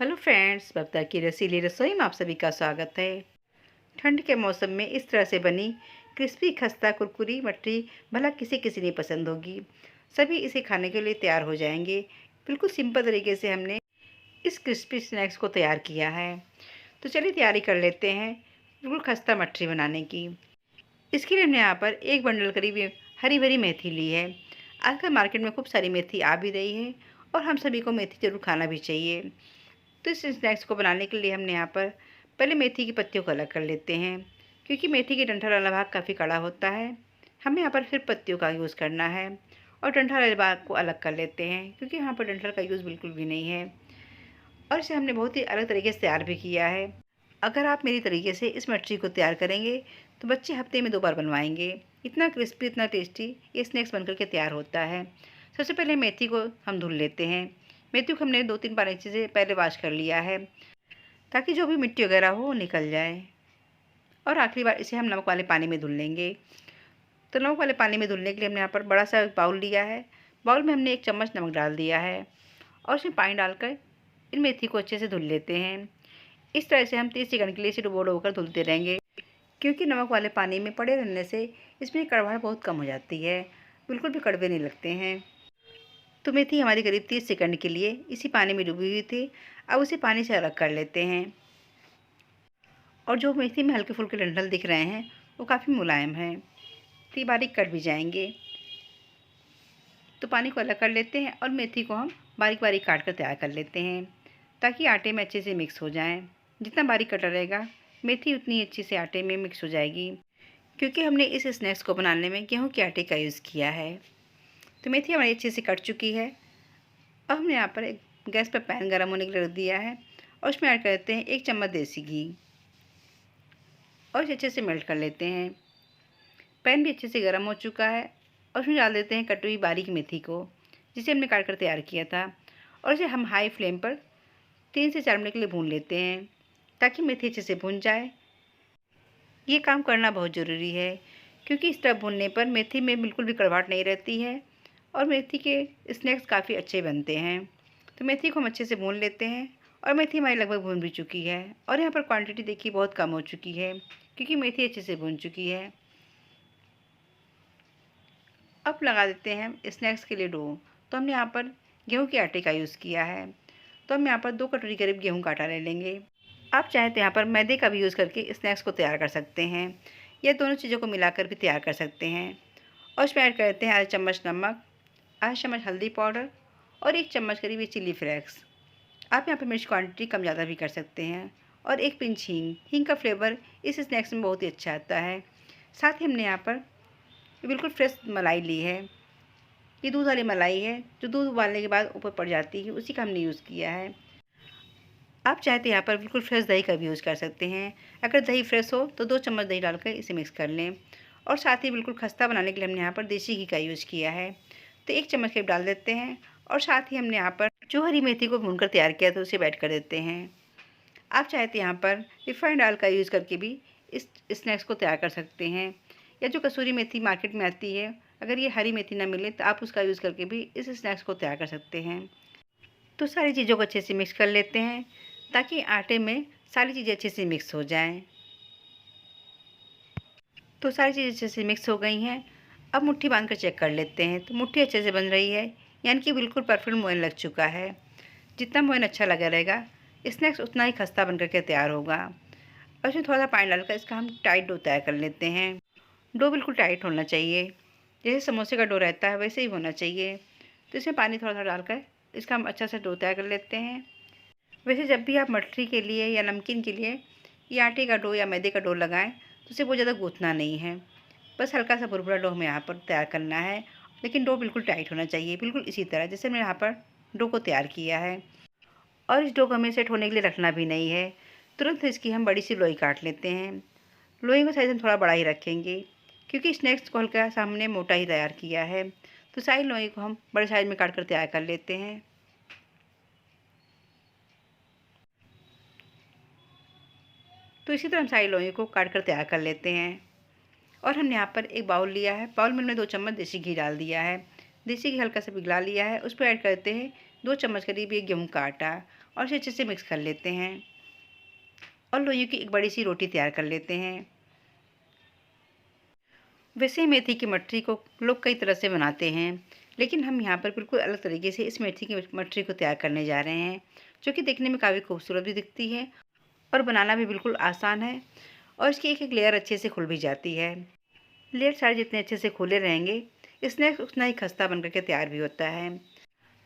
Hello friends, बब्ता की रसीली रसोई में आप सभी का स्वागत है। ठंड के मौसम में इस तरह से बनी क्रिस्पी खस्ता कुरकुरी मटरी भला किसी किसी नहीं पसंद होगी। सभी इसे खाने के लिए तैयार हो जाएंगे। बिल्कुल सिंपल तरीके से हमने इस क्रिस्पी स्नैक्स को तैयार किया है। तो चलिए तैयारी कर लेते हैं बिल्कुल खस्ता मटरी बनाने की। इसके लिए हमने यहाँ पर एक बंडल करीब हरी भरी मेथी ली है। आजकल मार्केट में खूब सारी मेथी आ भी रही है और हम सभी को मेथी ज़रूर खाना भी चाहिए। तो इस स्नैक्स को बनाने के लिए हमने यहाँ पर पहले मेथी की पत्तियों को अलग कर लेते हैं, क्योंकि मेथी के डंठल वाला भाग काफ़ी कड़ा होता है। हमें यहाँ पर फिर पत्तियों का यूज़ करना है और डंठल वाले भाग को अलग कर लेते हैं, क्योंकि यहाँ पर डंठल का यूज़ बिल्कुल भी नहीं है। और इसे हमने बहुत ही अलग तरीके से तैयार भी किया है। अगर आप मेरी तरीके से इस मटरी को तैयार करेंगे तो बच्चे हफ्ते में 2 बार बनवाएंगे। इतना क्रिस्पी इतना टेस्टी ये स्नैक्स बनकर के तैयार होता है। सबसे पहले मेथी को हम धुल लेते हैं। मेथी को हमने 2-3 बार अच्छे से पहले वॉश कर लिया है, ताकि जो भी मिट्टी वगैरह हो वो निकल जाए। और आखिरी बार इसे हम नमक वाले पानी में धुल लेंगे। तो नमक वाले पानी में धुलने के लिए हमने यहाँ पर बड़ा सा बाउल लिया है। बाउल में हमने 1 चम्मच नमक डाल दिया है और उसमें पानी डालकर इन मेथी को अच्छे से धुल लेते हैं। इस तरह से हम 30 सेकंड के लिए इसे डुबो कर धुलते रहेंगे, क्योंकि नमक वाले पानी में पड़े रहने से इसमें कड़वाहट बहुत कम हो जाती है, बिल्कुल भी कड़वे नहीं लगते हैं। तो मेथी हमारी करीब 30 सेकंड के लिए इसी पानी में डूबी हुई थी। अब उसे पानी से अलग कर लेते हैं। और जो मेथी में हल्के फुल्के डंठल दिख रहे हैं वो काफ़ी मुलायम हैं, तो ये बारीक कट भी जाएंगे। तो पानी को अलग कर लेते हैं और मेथी को हम बारीक बारीक काट कर तैयार कर लेते हैं, ताकि आटे में अच्छे से मिक्स हो जाए। जितना बारीक कटा रहेगा मेथी उतनी अच्छी से आटे में मिक्स हो जाएगी, क्योंकि हमने इस स्नैक्स को बनाने में गेहूँ के आटे का यूज़ किया है। तो मेथी हमारी अच्छे से कट चुकी है। अब हमने यहाँ पर एक गैस पर पैन गर्म होने के लिए रख दिया है और उसमें ऐड करते हैं 1 चम्मच देसी घी और इसे अच्छे से मेल्ट कर लेते हैं। पैन भी अच्छे से गर्म हो चुका है और उसमें डाल देते हैं कटी हुई बारीक मेथी को, जिसे हमने काट कर तैयार किया था। और इसे हम हाई फ्लेम पर 3 से 4 मिनट के लिए भून लेते हैं, ताकि मेथी अच्छे से भून जाए। ये काम करना बहुत ज़रूरी है, क्योंकि इस तरह भूनने पर मेथी में बिल्कुल भी कड़वाहट नहीं रहती है और मेथी के स्नैक्स काफ़ी अच्छे बनते हैं। तो मेथी को हम अच्छे से भून लेते हैं और मेथी हमारी लगभग भून भी चुकी है। और यहाँ पर क्वांटिटी देखिए बहुत कम हो चुकी है, क्योंकि मेथी अच्छे से भून चुकी है। अब लगा देते हैं स्नैक्स के लिए डो। तो हमने यहाँ पर गेहूँ के आटे का यूज़ किया है। तो हम यहाँ पर 2 कटोरी करीब गेहूँ का आटा ले लेंगे। आप चाहें तो यहाँ पर मैदे का भी यूज़ करके स्नैक्स को तैयार कर सकते हैं, या दोनों चीज़ों को मिलाकर भी तैयार कर सकते हैं। और इसमें ऐड करते हैं आधा चम्मच नमक, आधा चम्मच हल्दी पाउडर और 1 चम्मच करीब ये चिली फ्लेक्स। आप यहाँ पर मिर्च क्वांटिटी कम ज़्यादा भी कर सकते हैं। और 1 पिंच हींग। हींग का फ्लेवर इस स्नैक्स में बहुत ही अच्छा आता है। साथ ही हमने यहाँ पर बिल्कुल फ्रेश मलाई ली है। ये दूध वाली मलाई है, जो दूध उबालने के बाद ऊपर पड़ जाती है, उसी का हमने यूज़ किया है। आप चाहे तो यहाँ पर बिल्कुल फ्रेश दही का भी यूज़ कर सकते हैं। अगर दही फ्रेश हो तो 2 चम्मच दही डालकर इसे मिक्स कर लें। और साथ ही बिल्कुल खस्ता बनाने के लिए हमने यहाँ पर देसी घी का यूज़ किया है। तो 1 चम्मच करीब डाल देते हैं और साथ ही हमने यहाँ पर जो हरी मेथी को भूनकर तैयार किया था उसे ऐड कर देते हैं। आप चाहे तो यहाँ पर रिफाइंड ऑयल का यूज़ करके भी इस स्नैक्स को तैयार कर सकते हैं, या जो कसूरी मेथी मार्केट में आती है, अगर ये हरी मेथी ना मिले तो आप उसका यूज़ करके भी इस स्नैक्स को तैयार कर सकते हैं। तो सारी चीज़ों को अच्छे से मिक्स कर लेते हैं, ताकि आटे में सारी चीज़ें अच्छे से मिक्स हो जाएं। तो सारी चीज़ें अच्छे से मिक्स हो गई हैं। अब मुट्ठी बांध कर चेक कर लेते हैं। तो मुट्ठी अच्छे से बन रही है, यानी कि बिल्कुल परफेक्ट मोयन लग चुका है। जितना मोयन अच्छा लगा रहेगा स्नैक्स उतना ही खस्ता बन करके तैयार होगा। और इसमें थोड़ा सा पानी डालकर इसका हम टाइट डो तैयार कर लेते हैं। डो बिल्कुल टाइट होना चाहिए, जैसे समोसे का डो रहता है वैसे ही होना चाहिए। तो इसमें पानी थोड़ा थोड़ा डालकर इसका हम अच्छा सा डो तैयार कर लेते हैं। वैसे जब भी आप मठरी के लिए या नमकीन के लिए ये आटे का डो या मैदे का डो लगाएं, तो उसे बहुत ज़्यादा गूँथना नहीं है। बस हल्का सा भुरभुरा डो हमें यहाँ पर तैयार करना है, लेकिन डो बिल्कुल टाइट होना चाहिए, बिल्कुल इसी तरह जैसे मैंने यहाँ पर डो को तैयार किया है। और इस डो को हमें सेट होने के लिए रखना भी नहीं है, तुरंत इसकी हम बड़ी सी लोई काट लेते हैं। लोई का साइज़ हम थोड़ा बड़ा ही रखेंगे, क्योंकि स्नैक्स को हल्का सा हमने मोटा ही तैयार किया है। तो सारी लोई को हम बड़े साइज़ में काट कर तैयार कर लेते हैं। तो इसी तरह हम सारी लोई को काट कर तैयार कर लेते हैं। और हमने यहाँ पर एक बाउल लिया है। बाउल में हमने 2 चम्मच देसी घी डाल दिया है। देसी घी हल्का सा पिघला लिया है। उस पर ऐड करते हैं 2 चम्मच करीब ये गेहूँ का आटा और इसे अच्छे से मिक्स कर लेते हैं और लोइयों की एक बड़ी सी रोटी तैयार कर लेते हैं। वैसे मेथी की मठरी को लोग कई तरह से बनाते हैं, लेकिन हम यहाँ पर बिल्कुल अलग तरीके से इस मेथी की मठरी को तैयार करने जा रहे हैं, जो कि देखने में काफ़ी खूबसूरत भी दिखती है और बनाना भी बिल्कुल आसान है और इसकी एक एक लेयर अच्छे से खुल भी जाती है। लेयर सारे जितने अच्छे से खुले रहेंगे, स्नैक्स उतना ही खस्ता बनकर के तैयार भी होता है।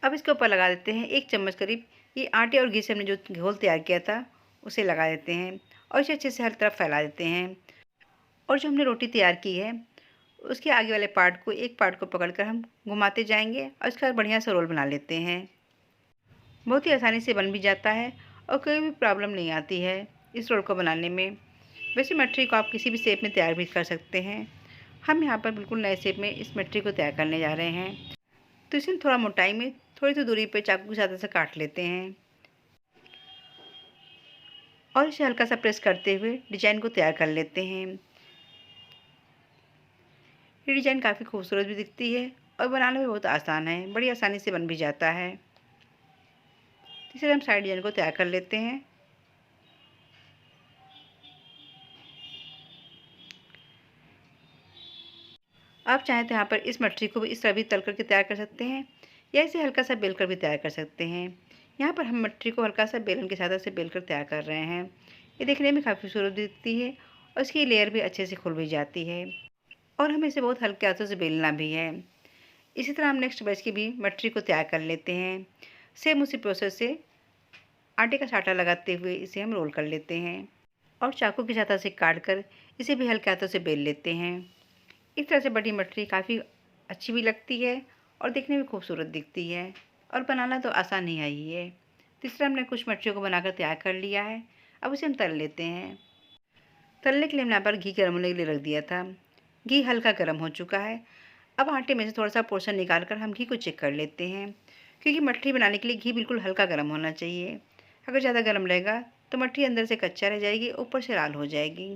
अब इसके ऊपर लगा देते हैं 1 चम्मच करीब ये आटे और घी से हमने जो घोल तैयार किया था, उसे लगा देते हैं और इसे अच्छे से हर तरफ फैला देते हैं। और जो हमने रोटी तैयार की है, उसके आगे वाले पार्ट को एक पार्ट को पकड़कर हम घुमाते जाएंगे और इसका बढ़िया सा रोल बना लेते हैं। बहुत ही आसानी से बन भी जाता है और कोई भी प्रॉब्लम नहीं आती है इस रोल को बनाने में। वैसे मठरी को आप किसी भी शेप में तैयार भी कर सकते हैं। हम यहाँ पर बिल्कुल नए शेप में इस मठरी को तैयार करने जा रहे हैं, तो इसे थोड़ा मोटाई में थोड़ी सी दूरी पर चाकू की सहायता से काट लेते हैं और इसे हल्का सा प्रेस करते हुए डिजाइन को तैयार कर लेते हैं। ये डिजाइन काफ़ी खूबसूरत भी दिखती है और बनाना भी बहुत आसान है, बड़ी आसानी से बन भी जाता है। इसलिए हम साइड डिजाइन को तैयार कर लेते हैं। आप चाहें तो यहाँ पर इस मठरी को भी इस तरह भी तल करके तैयार कर सकते हैं या इसे हल्का सा बेल कर भी तैयार कर सकते हैं। यहाँ पर हम मठरी को हल्का सा बेलन की सहायता से बेल कर तैयार कर रहे हैं। ये देखने में काफ़ी खूबसूरत दिखती है और इसकी लेयर भी अच्छे से खुल भी जाती है और हमें इसे बहुत हल्के हाथों से बेलना भी है। इसी तरह हम नेक्स्ट बैच की भी मठरी को तैयार कर लेते हैं। सेम उसी प्रोसेस से आटे का छाटा लगाते हुए इसे हम रोल कर लेते हैं और चाकू की सहायता से काट कर इसे भी हल्के हाथों से बेल लेते हैं। इस तरह से बड़ी मठरी काफ़ी अच्छी भी लगती है और देखने में खूबसूरत दिखती है और बनाना तो आसान ही है ही है। इस तरह हमने कुछ मठरियों को बनाकर तैयार कर लिया है। अब उसे हम तल लेते हैं। तलने के लिए हमने यहाँ पर घी गर्म होने के लिए रख दिया था। घी हल्का गर्म हो चुका है। अब आटे में से थोड़ा सा पोर्शन निकाल कर हम घी को चेक कर लेते हैं, क्योंकि मठरी बनाने के लिए घी बिल्कुल हल्का गर्म होना चाहिए। अगर ज़्यादा गर्म रहेगा तो मठरी अंदर से कच्चा रह जाएगी, ऊपर से लाल हो जाएगी।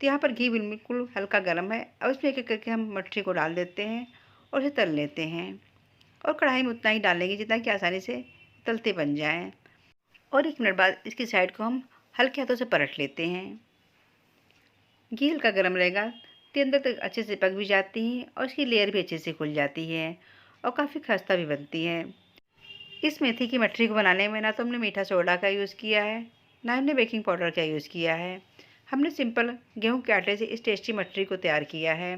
तो यहाँ पर घी बिल्कुल हल्का गर्म है। अब इसमें एक एक करके हम मठरी को डाल देते हैं और इसे तल लेते हैं और कढ़ाई में उतना ही डालेंगे जितना कि आसानी से तलते बन जाएँ। और 1 मिनट बाद इसकी साइड को हम हल्के हाथों से पलट लेते हैं। घी हल्का गर्म रहेगा तो अंदर तक अच्छे से पक भी जाती हैं और इसकी लेयर भी अच्छे से खुल जाती है और काफ़ी खस्ता भी बनती है। इस मेथी की मठरी को बनाने में ना तो हमने मीठा सोडा का यूज़ किया है, ना हमने बेकिंग पाउडर का यूज़ किया है। हमने सिंपल गेहूं के आटे से इस टेस्टी मठरी को तैयार किया है।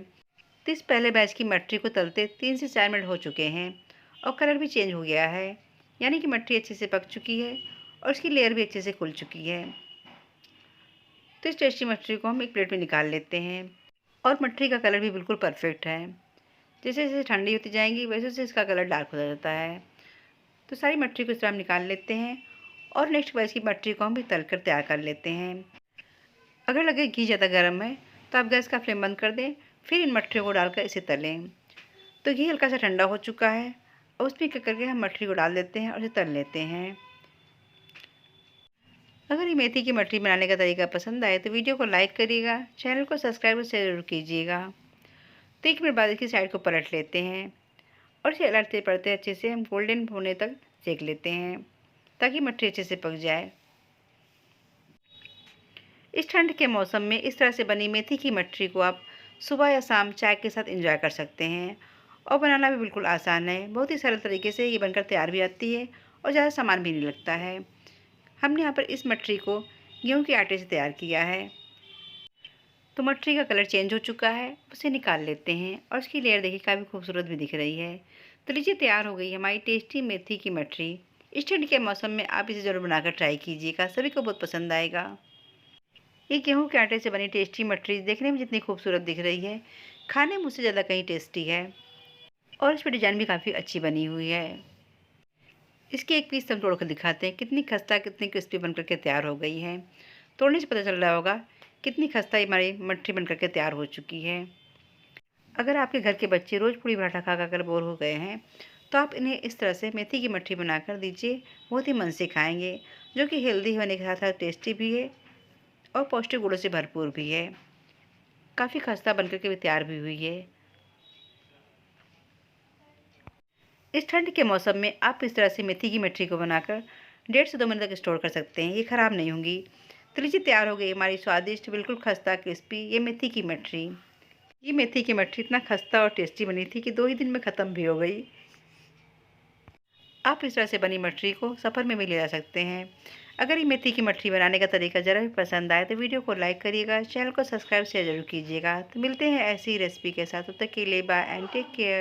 तो इस पहले बैच की मठरी को तलते 3 से 4 मिनट हो चुके हैं और कलर भी चेंज हो गया है, यानी कि मठरी अच्छे से पक चुकी है और इसकी लेयर भी अच्छे से खुल चुकी है। तो इस टेस्टी मठरी को हम एक प्लेट में निकाल लेते हैं और मठरी का कलर भी बिल्कुल परफेक्ट है। जैसे जैसे ठंडी होती जाएंगी वैसे वैसे इसका कलर डार्क हो जाता है। तो सारी मठरी को इस तरह हम निकाल लेते हैं और नेक्स्ट बैच की मठरी को हम भी तल कर तैयार कर लेते हैं। अगर लगे घी ज़्यादा गर्म है तो आप गैस का फ्लेम बंद कर दें, फिर इन मठरियों को डालकर इसे तलें। तो घी हल्का सा ठंडा हो चुका है और उसमें क्या करके हम मठरी को डाल देते हैं और इसे तल लेते हैं। अगर ये मेथी की मठरी बनाने का तरीका पसंद आए तो वीडियो को लाइक करिएगा, चैनल को सब्सक्राइब और शेयर जरूर कीजिएगा। तो 1 मिनट बाद इसकी साइड को पलट लेते हैं और इसे अलटते पड़ते अच्छे से हम गोल्डन होने तक सेक लेते हैं ताकि मठरी अच्छे से पक जाए। इस ठंड के मौसम में इस तरह से बनी मेथी की मठरी को आप सुबह या शाम चाय के साथ एंजॉय कर सकते हैं और बनाना भी बिल्कुल आसान है। बहुत ही सरल तरीके से ये बनकर तैयार भी आती है और ज़्यादा सामान भी नहीं लगता है। हमने यहाँ पर इस मठरी को गेहूं के आटे से तैयार किया है। तो मठरी का कलर चेंज हो चुका है, उसे निकाल लेते हैं और उसकी लेयर देखिए काफ़ी खूबसूरत भी दिख रही है। तो लीजिए तैयार हो गई हमारी टेस्टी मेथी की मठरी। इस ठंड के मौसम में आप इसे ज़रूर बनाकर ट्राई कीजिएगा, सभी को बहुत पसंद आएगा। ये गेहूं के आटे से बनी टेस्टी मठरी देखने में जितनी खूबसूरत दिख रही है, खाने में उससे ज़्यादा कहीं टेस्टी है और इस पर डिज़ाइन भी काफ़ी अच्छी बनी हुई है। इसकी एक पीस हम तोड़ कर दिखाते हैं, कितनी खस्ता कितनी क्रिस्पी बनकर के तैयार हो गई है। तोड़ने से पता चल रहा होगा कितनी खस्ता हमारी मठरी बनकर के तैयार हो चुकी है। अगर आपके घर के बच्चे रोज़ पूड़ी पराठा खा कर बोर हो गए हैं तो आप इन्हें इस तरह से मेथी की मठरी बनाकर दीजिए, बहुत ही मन से खाएंगे, जो कि हेल्दी होने के साथ साथ टेस्टी भी है और पौष्टिक गुणों से भरपूर भी है। काफ़ी खस्ता बनकर के भी तैयार भी हुई है। इस ठंड के मौसम में आप इस तरह से मेथी की मठरी को बनाकर 1.5 से 2 महीने तक स्टोर कर सकते हैं, ये ख़राब नहीं होंगी। तो लीजिए तैयार हो गई हमारी स्वादिष्ट बिल्कुल खस्ता क्रिस्पी ये मेथी की मठरी। ये मेथी की मठरी इतना खस्ता और टेस्टी बनी थी कि 2 ही दिन में ख़त्म भी हो गई। आप इस तरह से बनी मठरी को सफ़र में भी ले जा सकते हैं। अगर ये मेथी की मठरी बनाने का तरीका ज़रा भी पसंद आए तो वीडियो को लाइक करिएगा, चैनल को सब्सक्राइब शेयर ज़रूर कीजिएगा। तो मिलते हैं ऐसी रेसिपी के साथ, तब तक के लिए बाय एंड टेक केयर।